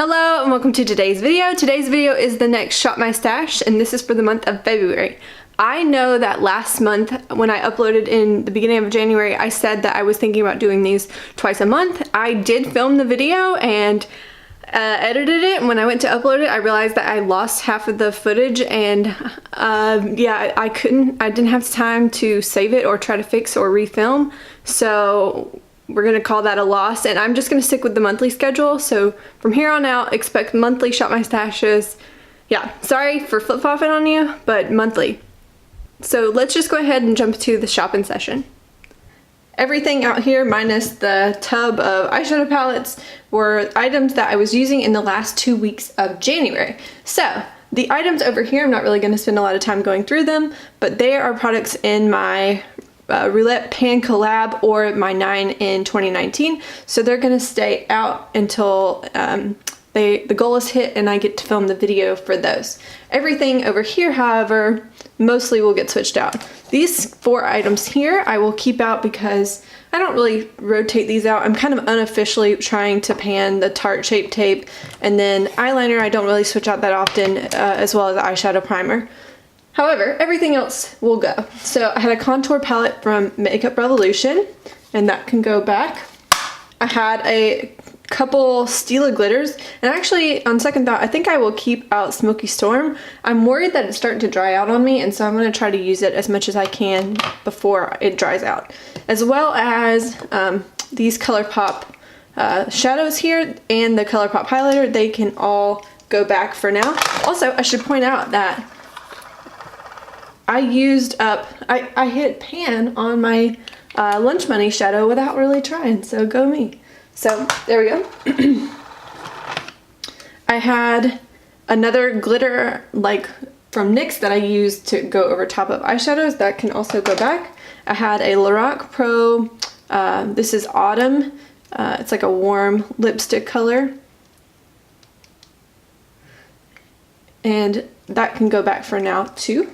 Hello and welcome to today's video. Today's video is the next Shop My Stash, and this is for the month of February. I know that last month when I uploaded in the beginning of January, I said that I was thinking about doing these twice a month. I did film the video and edited it, and when I went to upload it, I realized that I lost half of the footage, and yeah, I didn't have time to save it or try to fix or refilm, so we're gonna call that a loss, and I'm just gonna stick with the monthly schedule. So from here on out, expect monthly Shop My Stashes. Yeah, sorry for flip-flopping on you, but monthly. So let's just go ahead and jump to the shopping session. Everything out here, minus the tub of eyeshadow palettes, were items that I was using in the last 2 weeks of January. So the items over here, I'm not really gonna spend a lot of time going through them, but they are products in my Roulette Pan collab or my 9 in 2019, so they're gonna stay out until the goal is hit and I get to film the video for those. Everything over here, however, mostly will get switched out. These 4 items here I will keep out because I don't really rotate these out. I'm kind of unofficially trying to pan the Tarte Shape Tape, and then eyeliner I don't really switch out that often, as well as eyeshadow primer. However, everything else will go. So I had a contour palette from Makeup Revolution, and that can go back. I had a couple Stila glitters, and actually, on second thought, I think I will keep out Smoky Storm. I'm worried that it's starting to dry out on me, and so I'm going to try to use it as much as I can before it dries out. As well as these ColourPop shadows here and the ColourPop highlighter, they can all go back for now. Also, I should point out that I used up, I hit pan on my Lunch Money shadow without really trying, so go me. So there we go. I had another glitter like from NYX that I used to go over top of eyeshadows that can also go back. I had a Lorac Pro, this is Autumn, it's like a warm lipstick color, and that can go back for now too.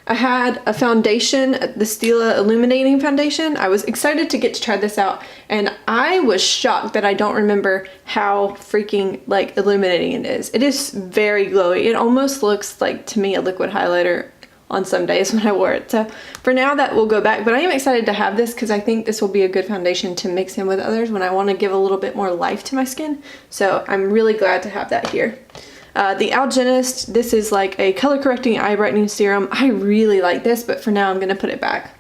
I had a foundation, the Stila Illuminating Foundation. I was excited to get to try this out, and I was shocked that I don't remember how freaking like illuminating it is. It is very glowy. It almost looks like, to me, a liquid highlighter on some days when I wore it. So for now that will go back, but I am excited to have this because I think this will be a good foundation to mix in with others when I want to give a little bit more life to my skin. So I'm really glad to have that here. The Algenist, this is like a color correcting eye brightening serum. I really like this, but for now I'm going to put it back.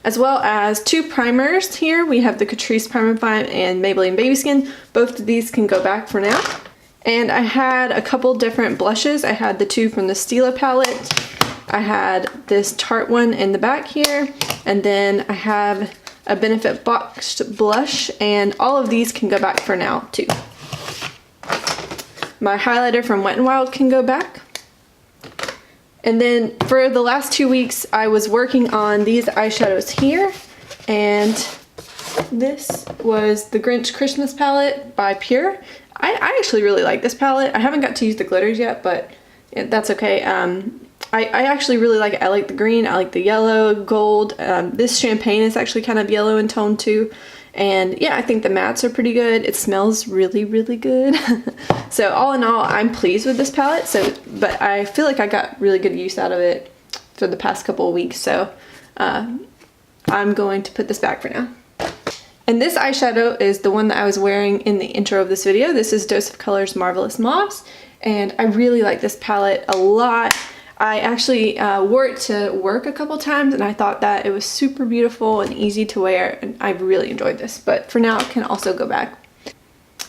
As well as 2 primers here. We have the Catrice Primer Prime and Maybelline Baby Skin. Both of these can go back for now. And I had a couple different blushes. I had the 2 from the Stila palette. I had this Tarte one in the back here. And then I have a Benefit boxed blush, and all of these can go back for now too. My highlighter from Wet n Wild can go back. And then for the last 2 weeks, I was working on these eyeshadows here. And this was the Grinch Christmas palette by Pure. I actually really like this palette. I haven't got to use the glitters yet, but that's okay. I actually really like it. I like the green, I like the yellow, gold. This champagne is actually kind of yellow in tone too. And yeah, I think the mattes are pretty good. It smells really, really good. So all in all, I'm pleased with this palette. But I feel like I got really good use out of it for the past couple of weeks. So I'm going to put this back for now. And this eyeshadow is the one that I was wearing in the intro of this video. This is Dose of Colors Marvelous Mauves. And I really like this palette a lot. I actually wore it to work a couple times, and I thought that it was super beautiful and easy to wear, and I really enjoyed this. But for now, it can also go back.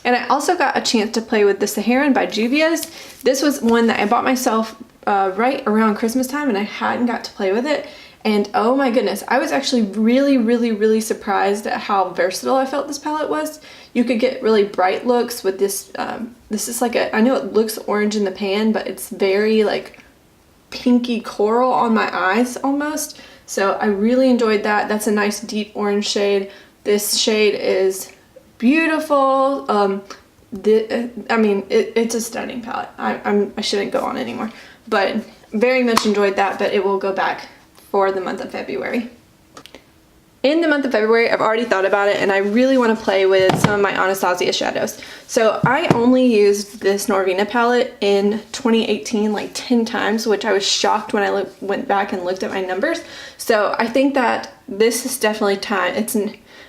And I also got a chance to play with the Saharan by Juvia's. This was one that I bought myself right around Christmas time, and I hadn't got to play with it. And oh my goodness, I was actually really, really, really surprised at how versatile I felt this palette was. You could get really bright looks with this. This is like I know it looks orange in the pan, but it's very like pinky coral on my eyes almost. So I really enjoyed that. That's a nice deep orange shade. This shade is beautiful. I mean, it's a stunning palette. I shouldn't go on anymore, but very much enjoyed that, but it will go back for the month of February. In the month of February, I've already thought about it, and I really want to play with some of my Anastasia shadows. So I only used this Norvina palette in 2018 like 10 times, which I was shocked when I went back and looked at my numbers. So I think that this is definitely time.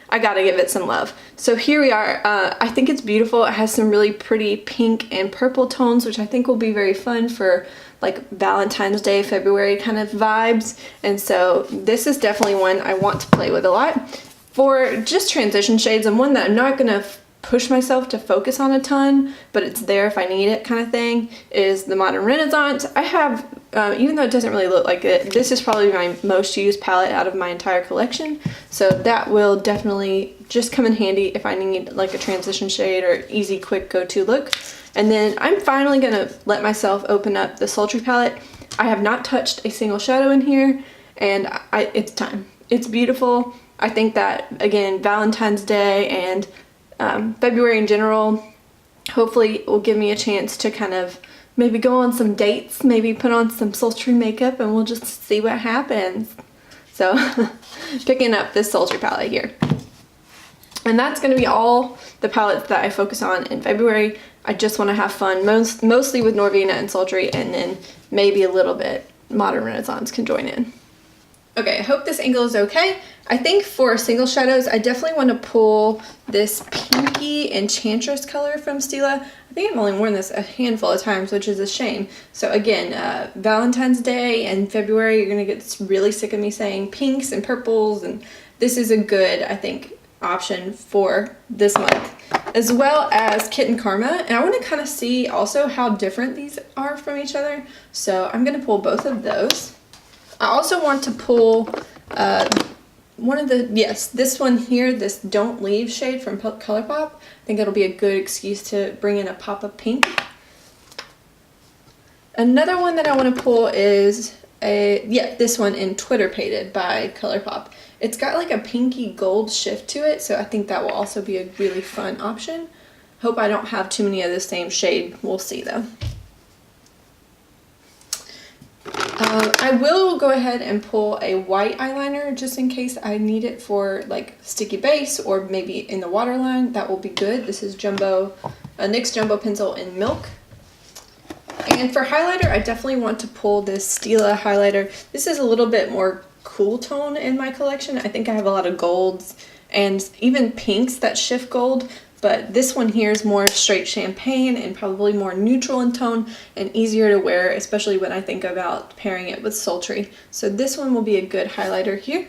I gotta give it some love. So here we are. I think it's beautiful. It has some really pretty pink and purple tones, which I think will be very fun for like Valentine's Day, February kind of vibes. And so this is definitely one I want to play with a lot. For just transition shades, and one that I'm not gonna push myself to focus on a ton, but it's there if I need it kind of thing, is the Modern Renaissance. I have, even though it doesn't really look like it, this is probably my most used palette out of my entire collection. So that will definitely just come in handy if I need like a transition shade or easy, quick go-to look. And then I'm finally gonna let myself open up the Sultry palette. I have not touched a single shadow in here, and it's time. It's beautiful. I think that, again, Valentine's Day and February in general, hopefully it will give me a chance to kind of maybe go on some dates, maybe put on some sultry makeup, and we'll just see what happens. So picking up this Sultry palette here. And that's going to be all the palettes that I focus on in February. I just want to have fun, mostly with Norvina and Sultry, and then maybe a little bit Modern Renaissance can join in. Okay, I hope this angle is okay. I think for single shadows, I definitely want to pull this pinky Enchantress color from Stila. I think I've only worn this a handful of times, which is a shame. So again, Valentine's Day and February, you're going to get really sick of me saying pinks and purples, and this is a good, I think, option for this month, as well as Kitten Karma. And I want to kind of see also how different these are from each other. So I'm going to pull both of those. I also want to pull one of the, yes, this one here, this Don't Leave shade from ColourPop. I think it'll be a good excuse to bring in a pop of pink. Another one that I want to pull is this one in Twitter Pated by ColourPop. It's got like a pinky gold shift to it, so I think that will also be a really fun option. Hope I don't have too many of the same shade. We'll see though. I will go ahead and pull a white eyeliner just in case I need it for like sticky base or maybe in the waterline. That will be good. This is NYX Jumbo Pencil in Milk. And for highlighter, I definitely want to pull this Stila highlighter. This is a little bit more cool tone in my collection. I think I have a lot of golds and even pinks that shift gold, but this one here is more straight champagne and probably more neutral in tone and easier to wear, especially when I think about pairing it with Sultry. So this one will be a good highlighter here.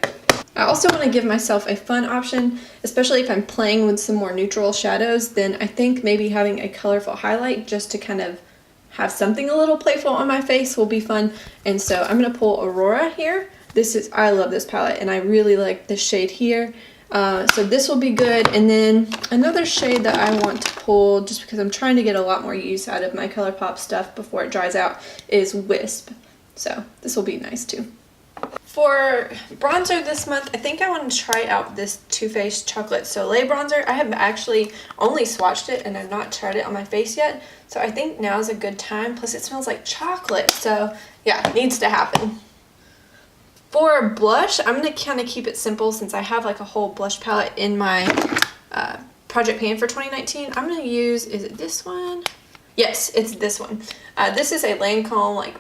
I also want to give myself a fun option, especially if I'm playing with some more neutral shadows. Then I think maybe having a colorful highlight just to kind of have something a little playful on my face will be fun. And so I'm going to pull Aurora here. I love this palette and I really like this shade here. So this will be good. And then another shade that I want to pull, just because I'm trying to get a lot more use out of my ColourPop stuff before it dries out, is Wisp. So this will be nice too. For bronzer this month, I think I want to try out this Too Faced Chocolate Soleil bronzer. I have actually only swatched it and I've not tried it on my face yet. So I think now is a good time. Plus it smells like chocolate. So yeah, it needs to happen. For blush, I'm going to kind of keep it simple since I have like a whole blush palette in my project pan for 2019. I'm going to use, is it this one? Yes, it's this one. This is a Lancome like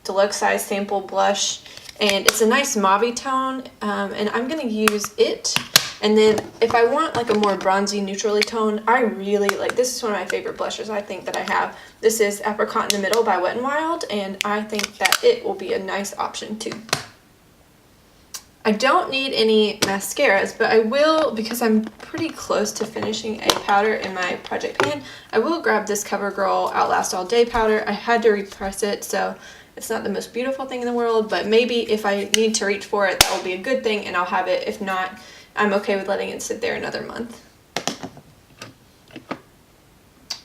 deluxe size sample blush, and it's a nice mauve tone, and I'm going to use it. And then if I want like a more bronzy neutrally tone, I really like, this is one of my favorite blushes I think that I have. This is Apricot in the Middle by Wet n Wild, and I think that it will be a nice option too. I don't need any mascaras, but I will, because I'm pretty close to finishing a powder in my project pan, I will grab this CoverGirl Outlast All Day powder. I had to repress it, so it's not the most beautiful thing in the world, but maybe if I need to reach for it, that will be a good thing and I'll have it. If not, I'm okay with letting it sit there another month.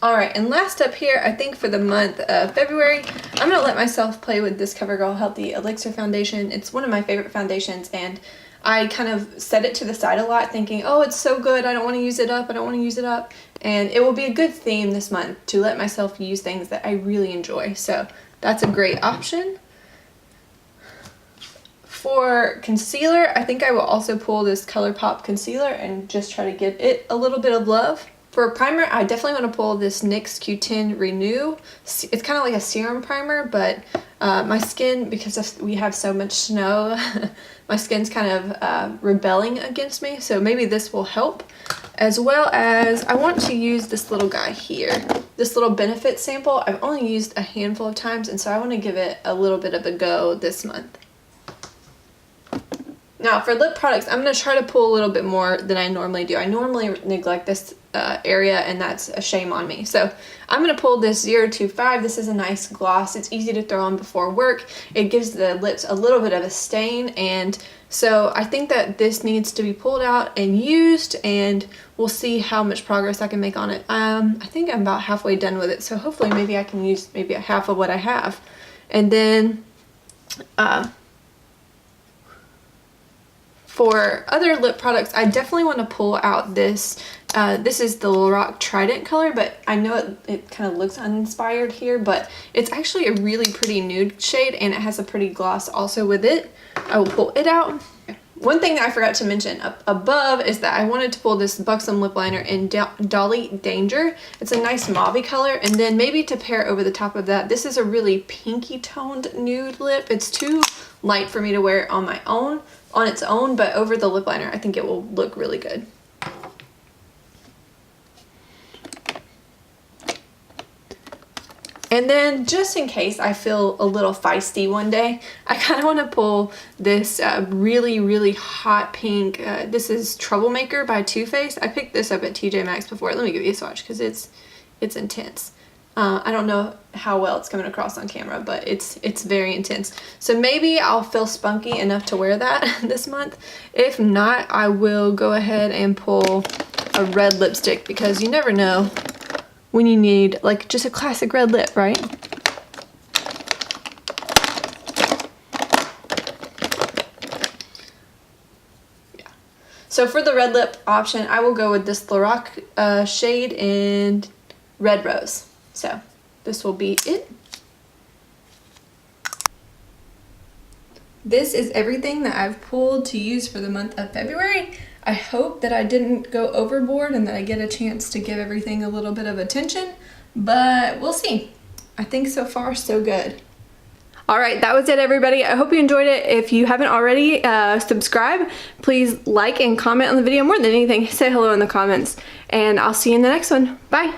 Alright, and last up here, I think for the month of February, I'm going to let myself play with this CoverGirl Healthy Elixir foundation. It's one of my favorite foundations, and I kind of set it to the side a lot thinking, oh, it's so good, I don't want to use it up, I don't want to use it up. And it will be a good theme this month to let myself use things that I really enjoy. So that's a great option. For concealer, I think I will also pull this ColourPop concealer and just try to give it a little bit of love. For a primer, I definitely want to pull this NYX Q10 Renew. It's kind of like a serum primer, but my skin, because we have so much snow, my skin's kind of rebelling against me, so maybe this will help. As well as, I want to use this little guy here. This little Benefit sample, I've only used a handful of times, and so I want to give it a little bit of a go this month. Now for lip products, I'm going to try to pull a little bit more than I normally do. I normally neglect this area, and that's a shame on me. So I'm going to pull this 025. This is a nice gloss. It's easy to throw on before work. It gives the lips a little bit of a stain, and so I think that this needs to be pulled out and used, and we'll see how much progress I can make on it. I think I'm about halfway done with it, so hopefully maybe I can use maybe a half of what I have. And then for other lip products, I definitely want to pull out this. This is the Lorac Trident color, but I know it kind of looks uninspired here, but it's actually a really pretty nude shade, and it has a pretty gloss also with it. I will pull it out. One thing that I forgot to mention up above is that I wanted to pull this Buxom lip liner in Dolly Danger. It's a nice mauve color, and then maybe to pair over the top of that, this is a really pinky toned nude lip. It's too light for me to wear it on my own, on its own, but over the lip liner I think it will look really good. And then just in case I feel a little feisty one day, I kind of want to pull this really, really hot pink. This is Troublemaker by Too Faced. I picked this up at TJ Maxx before. Let me give you a swatch because it's intense. I don't know how well it's coming across on camera, but it's very intense. So maybe I'll feel spunky enough to wear that this month. If not, I will go ahead and pull a red lipstick, because you never know when you need like just a classic red lip, right? Yeah. So for the red lip option, I will go with this Lorac shade and Red Rose. So this will be it. This is everything that I've pulled to use for the month of February. I hope that I didn't go overboard and that I get a chance to give everything a little bit of attention, but we'll see. I think so far so good. All right, that was it, everybody. I hope you enjoyed it. If you haven't already, subscribe. Please like and comment on the video. More than anything, say hello in the comments, and I'll see you in the next one. Bye.